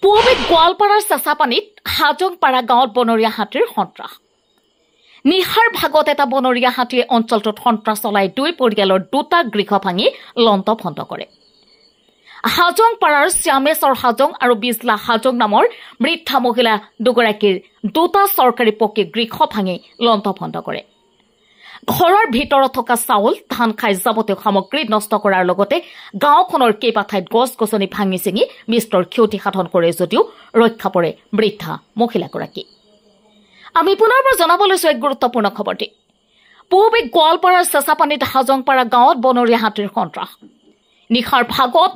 পুৱাবে গোৱালপাৰাৰ চেঁচাপানীত হাজংপাৰা গাঁৱত বনৰীয়া হাতীৰ সন্ত্ৰাস। নিশাৰ ভাগত এটা বনৰীয়া হাতীয়ে অঞ্চলটোত সন্ত্ৰাস চলাই দুই পৰিয়ালৰ দুটা গৃহ ভাঙি লণ্ড-ভণ্ড কৰে। হাজংপাৰাৰ শ্যামেশ্বৰ হাজং আৰু বিজলা হাজং নামৰ বৃদ্ধা মহিলা দুগৰাকীৰ দুটা চৰকাৰী পকী গৃহ ভাঙি লণ্ড-ভণ্ড কৰে। ঘৰৰ ভিতৰত থকা চাউল, ধান খাই যাৱতীয় সামগ্ৰী নষ্ট কৰাৰ লগতে গাঁওখনৰ কেইবা ঠাইত গছ-গছনি ভাঙি চিঙি বিস্তৰ ক্ষতি সাধন কৰে যদিও ৰক্ষা পৰে বৃদ্ধা মহিলাগৰাকী। আমি পুনৰবাৰ জনাব লৈছো এক গুৰুত্বপূৰ্ণ খবৰটি। পুৱাবে গোৱালপাৰাৰ চেঁচাপানীত হাজংপাৰা গাঁৱত বনৰীয়া হাতীৰ সন্ত্ৰাস। নিশাৰ ভাগত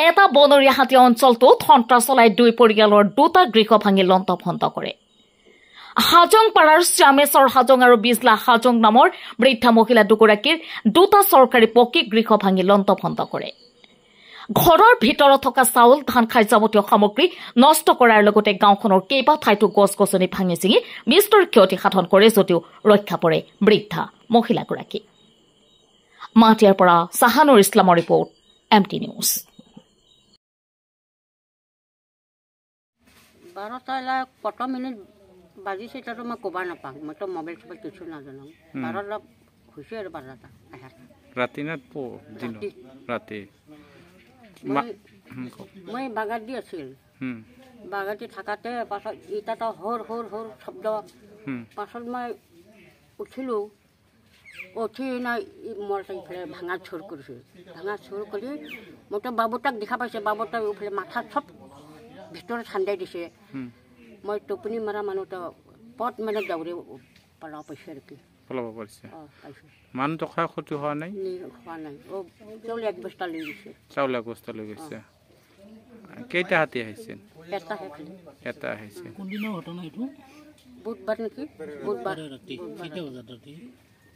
এটা বনৰীয়া হাতীয়ে অঞ্চলটোত সন্ত্ৰাস চলাই দুই পৰিয়ালৰ দুটা গৃহ ভাঙি লণ্ড-ভণ্ড কৰে। হাজংপাৰাৰ শ্যামেশ্বৰ হাজং আৰু বিজলা হাজং নামৰ বৃদ্ধা মহিলা দুগৰাকীৰ দুটা চৰকাৰী পকী গৃহ ভাঙি লণ্ড-ভণ্ড কৰে। ঘৰৰ ভিতৰত থকা চাউল, ধান খাই যাৱতীয় সামগ্ৰী নষ্ট কৰাৰ লগতে গাঁওখনৰ কেইবা ঠাইতো গছ-গছনি ভাঙি চিঙি বিস্তৰ ক্ষতি সাধন কৰে যদিও ৰক্ষা পৰে বৃদ্ধা মহিলাগৰাকী। মাটিয়াৰ পৰা চাহানুৰ ইছলামৰ ৰিপৰ্ট, MT নিউজ। 12 মিনিট বাজিছে তাতো মই ক'ব নাপাওঁ, মইতো মোবাইল চোবাইল কিছু নাজানো। 12 হৈছে আৰু 12টা ৰাতি না ৰাতি মই বাগাত দি আছিল। বাগাত দি থাকাতে পাছত ইটাটা হৰ হৰ হৰ শব্দ। পাছত মই উঠিলোঁ, উঠি নাই মোৰ ইফালে ভাঙা চোৰ কৰিছে। ভাঙা চোৰ কৰি মইতো বাবুতাক দেখা পাইছে, বাবুতাক ইফালে মাথা চব ভিতৰত ঠাণ্ডাই দিছে। মই টোপনি মৰা মানুহটো পথ মানে দৌৰি পলাব পাইছে আৰু কি পলাব পাৰিছে। মানুহ টকা ক্ষতি হোৱা নাই? হোৱা নাই। চাউল 1 বস্তা লৈ গৈছে। চাউল 1 বস্তা লৈ গৈছে। কেইটা হাতী আহিছে? এটা আহিছে। কোনদিনৰ ঘটনা এইটো? বুধবাৰ নেকি? বুধবাৰ ৰাতি কেইটা বজাত? ৰাতি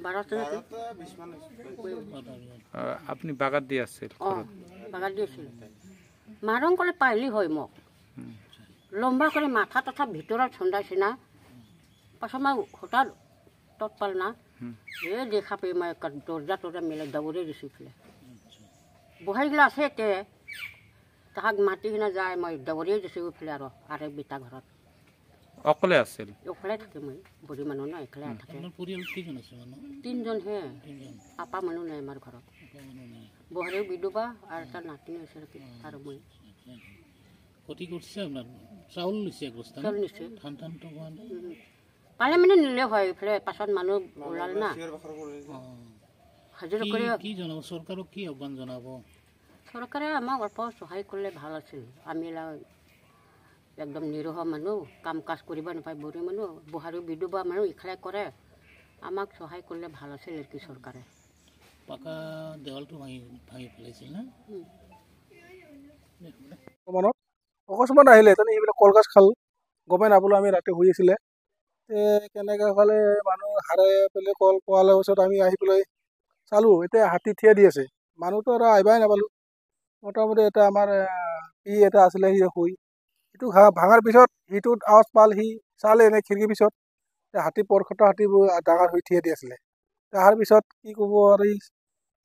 12টা নেকি? আপুনি বাগাত দি আছিল? বাগাত দি আছিল। মাৰং ক'লে পাৰিলি হয় মোক। লম্বা কৰি মাথা তথা ভিতৰত চন্দাইছে না। পাছত মই হঠাৎ তৎ পাল না, দেখা পাই মই দৰ্জা মিলাই দৌৰি দিছোঁ ইফালে। বহাই গিলা আছে তে তাহাক মাতি কিনে যায়, মই দৌৰিয়ে দিছোঁ ইফালে আৰু বিটা ঘৰত। অকলে আছিল? অকলে থাকে, মই বুঢ়ী মানুহ ন, একেলে থাকে। পৰিয়াল কেইজন আছে? 3জনহে। আপা মানুহ নাই আমাৰ ঘৰত। বহাৰেও বিধৱা আৰু এটা নাতিনি আছে আৰু মই। ক্ষতি কৰিছে আপোনাৰ? চাউল নিছে? চাউল নিছে। ধান ধানটো হোৱা নাই? পালে মানে নিলে হয়, এইফালে পাছত মানুহ ওলাল না। হাজিৰা কৰি কি জনাব? চৰকাৰক কি আহ্বান জনাব? চৰকাৰে আমাক অলপ সহায় কৰিলে ভাল আছিল। আমি একদম নিৰহ মানুহ, কাম কাজ কৰিব নাপায়, বুঢ়ী মানুহ, বুঢ়াৰেও বিধৱা মানুহ ইফালে কৰে। আমাক সহায় কৰিলে ভাল আছিল আৰু কি চৰকাৰে। পাকা দেৱালটো ভাঙি পেলাইছিল না? অকস্মাত আহিলে তাৰমানে সেইবিলাক কলগছ খাল, গমেই নাপালোঁ। আমি ৰাতি শুই আছিলে, কেনেকৈ খালে মানুহ হাৰে পেলাই কল পোৱালৰ পিছত আমি আহি পেলাই চালোঁ, এতিয়া হাতী থিয় দি আছে। মানুহটো আৰু আহিবাই নাপালোঁ। মোটামুটি এটা আমাৰ এটা আছিলে, সি শুই সিটো ভাঙাৰ পিছত সিটোত আৱাজ পাল, সি চালে এনে খিৰিকীৰ পিছত হাতী পৰখটা হাতীবোৰ ডাঙৰ হৈ থিয় দি আছিলে। তাৰ পিছত কি ক'ব আৰু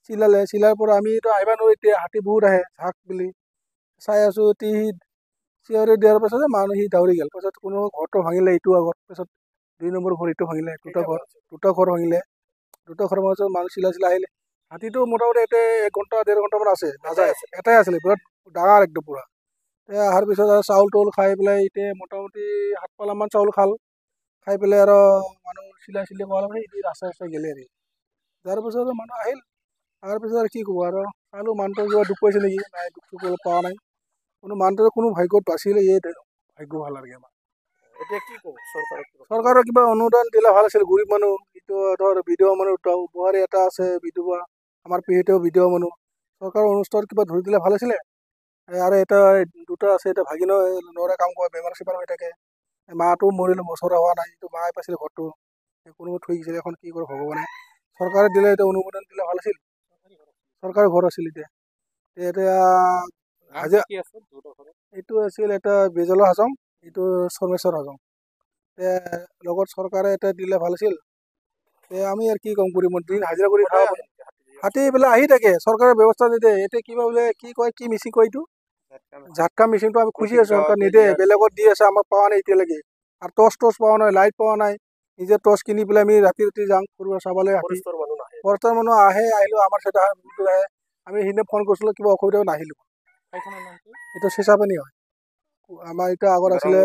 চিলালে, চিলাৰ পৰা আমিতো আহিব নোৱাৰোঁ। এতিয়া হাতী বহুত আহে ঝাক বুলি চাই আছোঁ। চিঞৰি দিয়াৰ পাছতে মানুহ সি দাউৰি গ'ল। পাছত কোনো ঘৰটো ভাঙিলে, ইটো আগত, পাছত 2 নম্বৰ ঘৰ ইটো ভাঙিলে, দুটা ঘৰ ভাঙিলে। দুটা ঘৰৰ মাজত মানুহ চিলাই আহিলে। হাতীটো মোটামুটি এতিয়া 1 ঘণ্টা 1.5 ঘণ্টামান আছে, নাযায়। এটাই আছিলে, বিৰাট ডাঙৰ একদম পুৰা। অহাৰ পিছত আৰু চাউল তাউল খাই পেলাই এতিয়া মোটামুটি 7 পালামান চাউল খাই পেলাই আৰু মানুহ চিলাই কৰা ৰাস্তাই গ'লে আৰু যাৰ পিছত মানুহ আহিল। অহাৰ পিছত আৰু কি ক'ব আৰু চালোঁ মানুহটো কিবা দুখ পাইছে নেকি? নাই, দুখ চুখ পোৱা নাই। মানুহটো কোনো ভাগ্যত বাচিলে, ভাগ্য ভাল লাগে আমাৰ। এতিয়া কি ক'ব চৰকাৰৰ কিবা অনুদান দিলে ভাল আছিল। গৰীব মানুহ, এইটো ধৰ বিধৱা মানুহ, বুঢ়াৰী এটা আছে বিধৱা, আমাৰ পেহীতেও বিধৱা মানুহ। চৰকাৰৰ অনুষ্ঠানত কিবা ধৰি দিলে ভাল আছিলে। আৰু এটা দুটা আছে, এটা ভাগিন ল'ৰা কাম কৰে, বেমাৰ চেমাৰ হৈ থাকে। মাটো মৰিলে, বছৰে হোৱা নাই। এইটো মায়ে পাইছিলে ঘৰটো, কোনোবা থৈ গৈছিলে। এখন কি কৰে ভগৱানে। চৰকাৰে দিলে এতিয়া অনুমোদন দিলে ভাল আছিল। চৰকাৰী ঘৰ আছিল। এতিয়া এইটো আছিল এটা বিজলা হাজং, এইটো শ্যামেশ্বৰ হাজং। লগত চৰকাৰে এটা দিলে ভাল আছিল। আমি আৰু কি কাম কৰিম, দিন হাজিৰা কৰি খাব। হাতী বোলে আহি থাকে, চৰকাৰে ব্যৱস্থা নিদিয়ে। এতিয়া কিবা বোলে কি কয়, কি মিছি কয়, এইটো ঝাটকা মেচিনটো আমি খুঁজি আছোঁ সিহঁতে নিদে বেলেগত দি আছে আমাক পোৱা নাই এতিয়ালৈকে আৰু টৰ্চ পোৱা নাই লাইট পোৱা নাই নিজে টৰ্চ কিনি পেলাই আমি ৰাতি যাওঁ ফুৰিব চাবলৈ ফৰেষ্টৰ মানুহ আহিলেও আমাৰ চেটা আহে আমি সেইদিনা ফোন কৰিছিলোঁ কিবা অসুবিধা নাহিলোঁ এইটো চেঁচাপানী হয় আমাৰ এতিয়া আগত আছিলে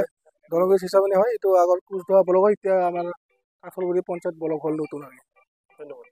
দৰংগুৰি চেঁচাপানী হয় এইটো আগত কোচধৰা ব্লক হয় এতিয়া আমাৰ কাঠলগুৰি পঞ্চায়ত ব্লক হ'ল নতুন ধন্যবাদ।